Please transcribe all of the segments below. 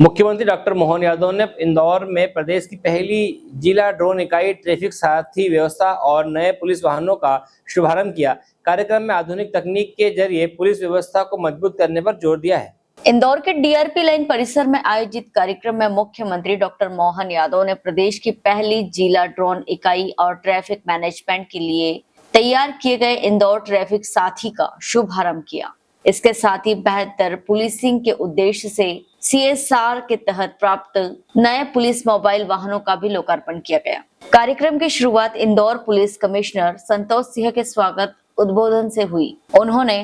मुख्यमंत्री डॉक्टर मोहन यादव ने इंदौर में प्रदेश की पहली जिला ड्रोन इकाई ट्रैफिक साथी व्यवस्था और नए पुलिस वाहनों का शुभारंभ किया। कार्यक्रम में आधुनिक तकनीक के जरिए पुलिस व्यवस्था को मजबूत करने पर जोर दिया है। इंदौर के डीआरपी लाइन परिसर में आयोजित कार्यक्रम में मुख्यमंत्री डॉक्टर मोहन यादव ने प्रदेश की पहली जिला ड्रोन इकाई और ट्रैफिक मैनेजमेंट के लिए तैयार किए गए इंदौर ट्रैफिक साथी का शुभारंभ किया। इसके साथ ही बेहतर पुलिसिंग के उद्देश्य से CSR के तहत प्राप्त नए पुलिस मोबाइल वाहनों का भी लोकार्पण किया गया। कार्यक्रम की शुरुआत इंदौर पुलिस कमिश्नर संतोष सिंह के स्वागत उद्बोधन से हुई। उन्होंने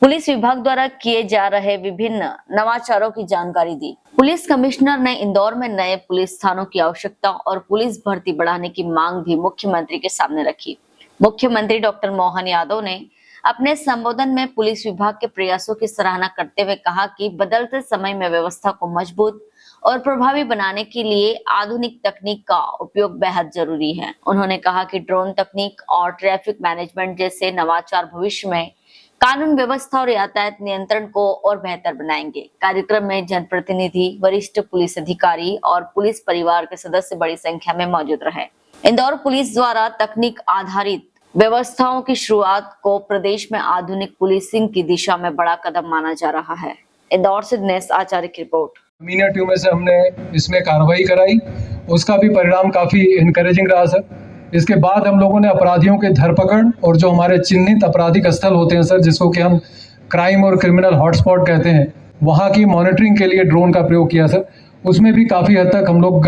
पुलिस विभाग द्वारा किए जा रहे विभिन्न नवाचारों की जानकारी दी। पुलिस कमिश्नर ने इंदौर में नए पुलिस थानों की आवश्यकता और पुलिस भर्ती बढ़ाने की मांग भी मुख्यमंत्री के सामने रखी। मुख्यमंत्री डॉक्टर मोहन यादव ने अपने संबोधन में पुलिस विभाग के प्रयासों की सराहना करते हुए कहा कि बदलते समय में व्यवस्था को मजबूत और प्रभावी बनाने के लिए आधुनिक तकनीक का उपयोग बेहद जरूरी है। उन्होंने कहा कि ड्रोन तकनीक और ट्रैफिक मैनेजमेंट जैसे नवाचार भविष्य में कानून व्यवस्था और यातायात नियंत्रण को और बेहतर बनाएंगे। कार्यक्रम में जनप्रतिनिधि, वरिष्ठ पुलिस अधिकारी और पुलिस परिवार के सदस्य बड़ी संख्या में मौजूद रहे। इंदौर पुलिस द्वारा तकनीक आधारित व्यवस्थाओं की शुरुआत को प्रदेश में आधुनिक पुलिसिंग की दिशा में बड़ा कदम माना जा रहा है। इंदौर से दिनेश आचार्य की रिपोर्ट। मीनिया में से हमने इसमें कार्रवाई कराई, उसका भी परिणाम काफी इनकरेजिंग रहा सर। इसके बाद हम लोगों ने अपराधियों के धरपकड़ और जो हमारे चिन्हित आपराधिक स्थल होते हैं सर, जिसको कि हम क्राइम और क्रिमिनल हॉटस्पॉट कहते हैं, वहाँ की मॉनिटरिंग के लिए ड्रोन का प्रयोग किया सर। उसमें भी काफ़ी हद तक हम लोग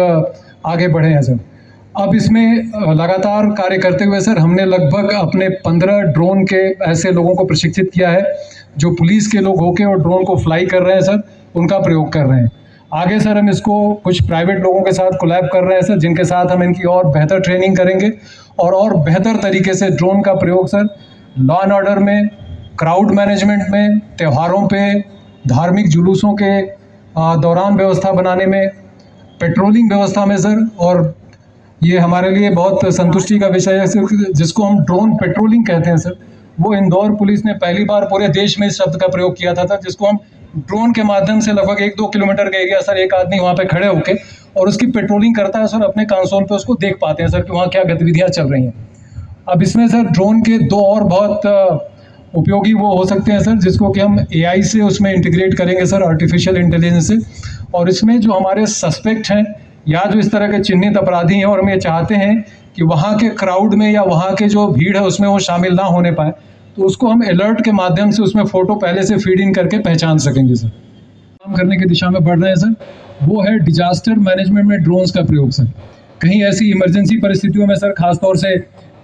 आगे बढ़े हैं सर। अब इसमें लगातार कार्य करते हुए सर हमने लगभग अपने 15 ड्रोन के ऐसे लोगों को प्रशिक्षित किया है जो पुलिस के लोग होके और ड्रोन को फ्लाई कर रहे हैं सर, उनका प्रयोग कर रहे हैं। आगे सर हम इसको कुछ प्राइवेट लोगों के साथ कोलैब कर रहे हैं सर, जिनके साथ हम इनकी और बेहतर ट्रेनिंग करेंगे और बेहतर तरीके से ड्रोन का प्रयोग सर लॉ एंड ऑर्डर में, क्राउड मैनेजमेंट में, त्योहारों पे, धार्मिक जुलूसों के दौरान व्यवस्था बनाने में, पेट्रोलिंग व्यवस्था में सर। और ये हमारे लिए बहुत संतुष्टि का विषय है सर, जिसको हम ड्रोन पेट्रोलिंग कहते हैं सर, वो इंदौर पुलिस ने पहली बार पूरे देश में इस शब्द का प्रयोग किया था सर, जिसको हम ड्रोन के माध्यम से लगभग 1-2 किलोमीटर का एरिया सर एक आदमी वहाँ पे खड़े होके और उसकी पेट्रोलिंग करता है सर, अपने कंसोल पे उसको देख पाते हैं सर कि वहाँ क्या गतिविधियाँ चल रही हैं। अब इसमें सर ड्रोन के 2 और बहुत उपयोगी वो हो सकते हैं सर, जिसको कि हम AI से उसमें इंटीग्रेट करेंगे सर, आर्टिफिशियल इंटेलिजेंस से। और इसमें जो हमारे सस्पेक्ट हैं या जो इस तरह के चिन्हित अपराधी हैं और हम ये चाहते हैं कि वहाँ के क्राउड में या वहाँ के जो भीड़ है उसमें वो शामिल ना होने पाए, तो उसको हम अलर्ट के माध्यम से उसमें फ़ोटो पहले से फीड इन करके पहचान सकेंगे सर। काम करने की दिशा में बढ़ रहे हैं सर, वो है डिजास्टर मैनेजमेंट में ड्रोन्स का प्रयोग सर। कहीं ऐसी इमरजेंसी परिस्थितियों में सर, खासतौर से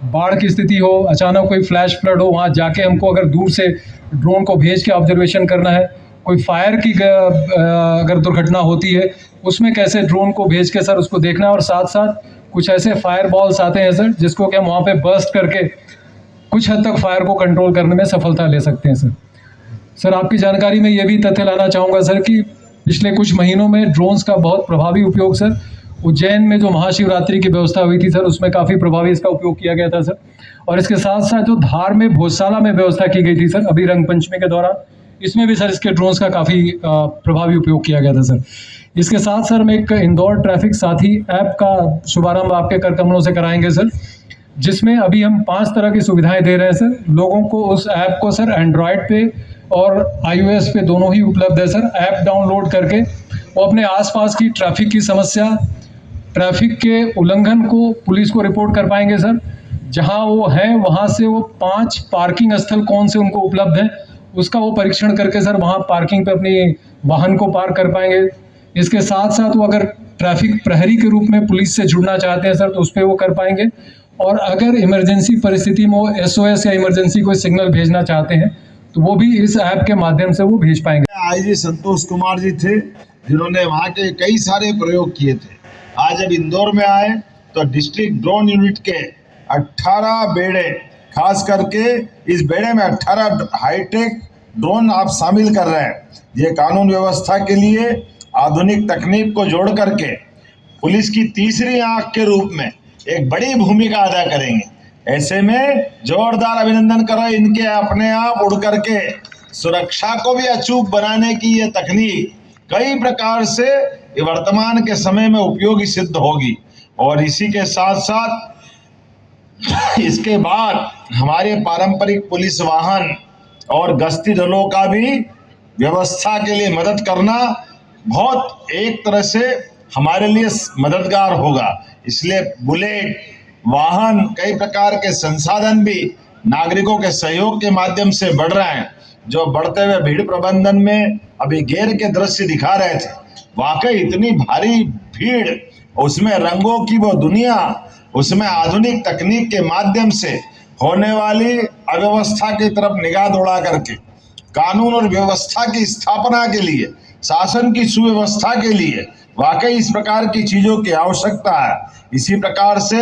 बाढ़ की स्थिति हो, अचानक कोई फ्लैश फ्लड हो, वहाँ जाके हमको अगर दूर से ड्रोन को भेज के ऑब्जर्वेशन करना है, कोई फायर की अगर दुर्घटना होती है उसमें कैसे ड्रोन को भेज के सर उसको देखना है। और साथ साथ कुछ ऐसे फायर बॉल्स आते हैं सर, जिसको कि हम वहाँ पे बर्स्ट करके कुछ हद तक फायर को कंट्रोल करने में सफलता ले सकते हैं सर। सर आपकी जानकारी में ये भी तथ्य लाना चाहूँगा सर कि पिछले कुछ महीनों में ड्रोन्स का बहुत प्रभावी उपयोग सर, उज्जैन में जो महाशिवरात्रि की व्यवस्था हुई थी सर, उसमें काफ़ी प्रभावी इसका उपयोग किया गया था सर। और इसके साथ साथ जो धार में भोजशाला में व्यवस्था की गई थी सर अभी रंग पंचमी के दौरान, इसमें भी सर इसके ड्रोन्स का काफ़ी प्रभावी उपयोग किया गया था सर। इसके साथ सर हम एक इंदौर ट्रैफिक साथी ऐप का शुभारंभ आपके कर कमलों से कराएंगे सर, जिसमें अभी हम 5 तरह की सुविधाएं दे रहे हैं सर लोगों को। उस ऐप को सर एंड्रॉयड पे और iOS पे दोनों ही उपलब्ध है सर। ऐप डाउनलोड करके वो अपने आसपास की ट्रैफिक की समस्या, ट्रैफिक के उल्लंघन को पुलिस को रिपोर्ट कर पाएंगे सर। जहां वो हैं वहां से वो 5 पार्किंग स्थल कौन से उनको उपलब्ध हैं, उसका वो परीक्षण करके सर वहाँ पार्किंग पे अपनी वाहन को पार्क कर पाएंगे। इसके साथ साथ वो अगर ट्रैफिक प्रहरी के रूप में पुलिस से जुड़ना चाहते हैं सर, तो उस पर वो कर पाएंगे। और अगर इमरजेंसी परिस्थिति में वो SOS या इमरजेंसी कोई सिग्नल भेजना चाहते हैं तो वो भी इस ऐप के माध्यम से वो भेज पाएंगे। IG संतोष कुमार जी थे, जिन्होंने वहाँ के कई सारे प्रयोग किए थे। आज जब इंदौर में आए तो डिस्ट्रिक्ट ड्रोन यूनिट के 18 बेड़े, खास करके इस बेड़े में 18 हाईटेक ड्रोन आप शामिल कर रहे हैं। ये कानून व्यवस्था के लिए आधुनिक तकनीक को जोड़ करके पुलिस की तीसरी आंख के रूप में एक बड़ी भूमिका अदा करेंगे। ऐसे में जोरदार अभिनंदन करो इनके। अपने आप उड़ करके सुरक्षा को भी अचूक बनाने की ये तकनीक कई प्रकार से ये वर्तमान के समय में उपयोगी सिद्ध होगी। और इसी के साथ साथ इसके बाद हमारे पारंपरिक पुलिस वाहन और गश्ती दलों का भी व्यवस्था के लिए मदद करना बहुत एक तरह से हमारे लिए मददगार होगा। इसलिए बुलेट वाहन, कई प्रकार के संसाधन भी नागरिकों के सहयोग के माध्यम से बढ़ रहे हैं। जो बढ़ते हुए भीड़ प्रबंधन में अभी घेर के दृश्य दिखा रहे थे, वाकई इतनी भारी भीड़, उसमें रंगों की वो दुनिया, उसमें आधुनिक तकनीक के माध्यम से होने वाली अव्यवस्था की तरफ निगाह दौड़ा करके कानून और व्यवस्था की स्थापना के लिए, शासन की सुव्यवस्था के लिए वाकई इस प्रकार की चीजों की आवश्यकता है। इसी प्रकार से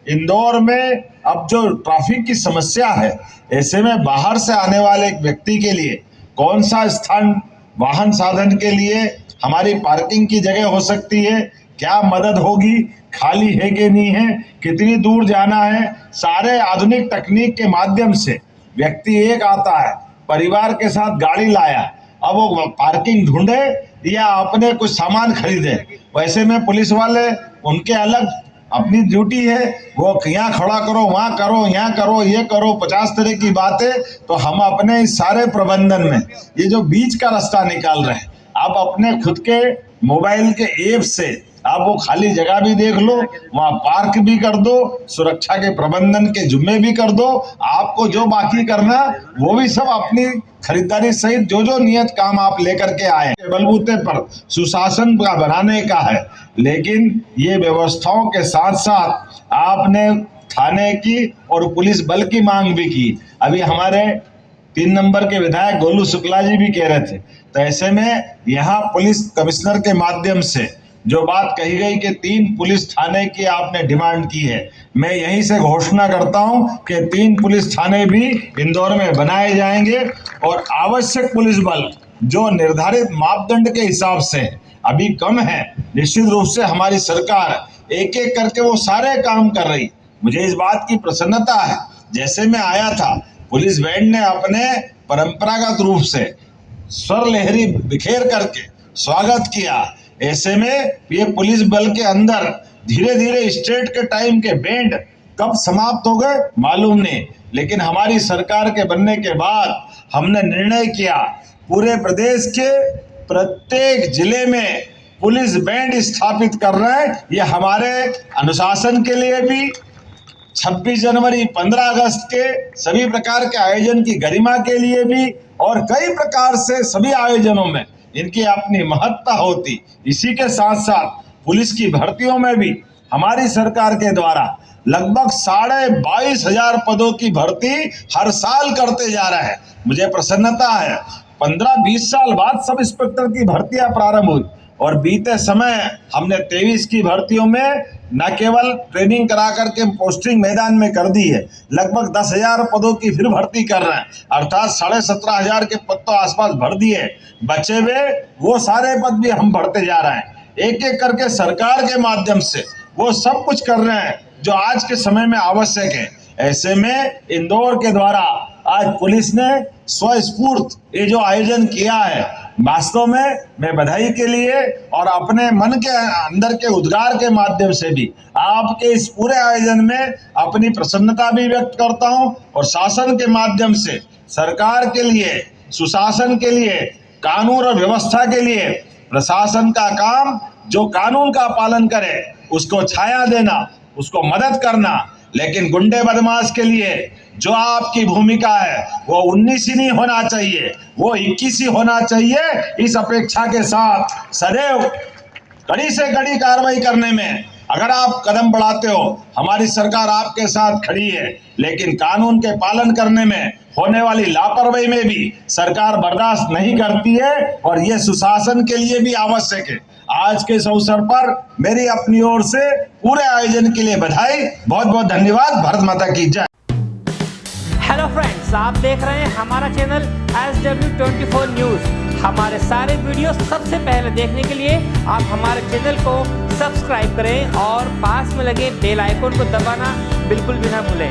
इंदौर में अब जो ट्रैफिक की समस्या है, ऐसे में बाहर से आने वाले एक व्यक्ति के लिए कौन सा स्थान वाहन साधन के लिए हमारी पार्किंग की जगह हो सकती है, क्या मदद होगी, खाली है कि नहीं है, कितनी दूर जाना है, सारे आधुनिक तकनीक के माध्यम से व्यक्ति एक आता है, परिवार के साथ गाड़ी लाया, अब वो पार्किंग ढूंढे या अपने कुछ सामान खरीदे। वैसे में पुलिस वाले, उनके अलग अपनी ड्यूटी है, वो यहाँ खड़ा करो, वहाँ करो, यहाँ करो, ये करो, 50 तरह की बातें। तो हम अपने इस सारे प्रबंधन में ये जो बीच का रास्ता निकाल रहे हैं, आप अपने खुद के मोबाइल के ऐप से आप वो खाली जगह भी देख लो, वहाँ पार्क भी कर दो, सुरक्षा के प्रबंधन के जुम्मे भी कर दो। आपको जो बाकी करना वो भी सब अपनी खरीदारी सहित जो जो नियत काम आप लेकर के आए, बलबूते पर सुशासन का बनाने का है। लेकिन ये व्यवस्थाओं के साथ साथ आपने थाने की और पुलिस बल की मांग भी की। अभी हमारे 3 नंबर के विधायक गोलू शुक्ला जी भी कह रहे थे। तो ऐसे में यहाँ पुलिस कमिश्नर के माध्यम से जो बात कही गई कि 3 पुलिस थाने की आपने डिमांड की है, मैं यहीं से घोषणा करता हूं कि 3 पुलिस थाने भी इंदौर में बनाए जाएंगे और आवश्यक पुलिस बल जो निर्धारित मापदंड के हिसाब से अभी कम है, निश्चित रूप से हमारी सरकार एक एक करके वो सारे काम कर रही। मुझे इस बात की प्रसन्नता है, जैसे मैं आया था पुलिस बैंड ने अपने परंपरागत रूप से स्वर लहरी बिखेर करके स्वागत किया। ऐसे में ये पुलिस बल के अंदर धीरे धीरे स्टेट के टाइम के बैंड कब समाप्त हो गए मालूम नहीं, लेकिन हमारी सरकार के बनने के बाद हमने निर्णय किया पूरे प्रदेश के प्रत्येक जिले में पुलिस बैंड स्थापित कर रहे हैं। ये हमारे अनुशासन के लिए भी, 26 जनवरी 15 अगस्त के सभी प्रकार के आयोजन की गरिमा के लिए भी, और कई प्रकार से सभी आयोजनों में इनकी अपनी महत्ता होती। इसी के साथ साथ पुलिस की भर्तियों में भी हमारी सरकार के द्वारा लगभग 22,500 पदों की भर्ती हर साल करते जा रहे हैं। मुझे प्रसन्नता है 15-20 साल बाद सब इंस्पेक्टर की भर्तियां प्रारंभ हुई और बीते समय हमने 23 की भर्तियों में न केवल ट्रेनिंग करा करके पोस्टिंग मैदान में कर दी है, लगभग 10,000 पदों की फिर भर्ती कर रहे हैं, अर्थात 17,500 के पद तो आसपास भर दिए। बचे हुए वो सारे पद भी हम भरते जा रहे हैं, एक एक करके सरकार के माध्यम से वो सब कुछ कर रहे हैं जो आज के समय में आवश्यक है। ऐसे में इंदौर के द्वारा आज पुलिस ने स्वस्फूर्त ये जो आयोजन किया है, वास्तव में मैं बधाई के लिए और अपने मन के अंदर के उद्गार के माध्यम से भी आपके इस पूरे आयोजन में अपनी प्रसन्नता भी व्यक्त करता हूं और शासन के माध्यम से सरकार के लिए, सुशासन के लिए, कानून और व्यवस्था के लिए प्रशासन का काम जो कानून का पालन करे उसको छाया देना, उसको मदद करना, लेकिन गुंडे बदमाश के लिए जो आपकी भूमिका है वो 19 ही नहीं होना चाहिए, वो 21 ही होना चाहिए। इस अपेक्षा के साथ सदैव कड़ी से कड़ी कार्रवाई करने में अगर आप कदम बढ़ाते हो, हमारी सरकार आपके साथ खड़ी है, लेकिन कानून के पालन करने में होने वाली लापरवाही में भी सरकार बर्दाश्त नहीं करती है और ये सुशासन के लिए भी आवश्यक है। आज के इस अवसर पर मेरी अपनी ओर से पूरे आयोजन के लिए बधाई, बहुत बहुत धन्यवाद। भारत माता की जय। हेलो फ्रेंड्स, आप देख रहे हैं हमारा चैनल SW24 न्यूज़। हमारे सारे वीडियो सबसे पहले देखने के लिए आप हमारे चैनल को सब्सक्राइब करें और पास में लगे बेल आइकन को दबाना बिल्कुल भी ना भूलें।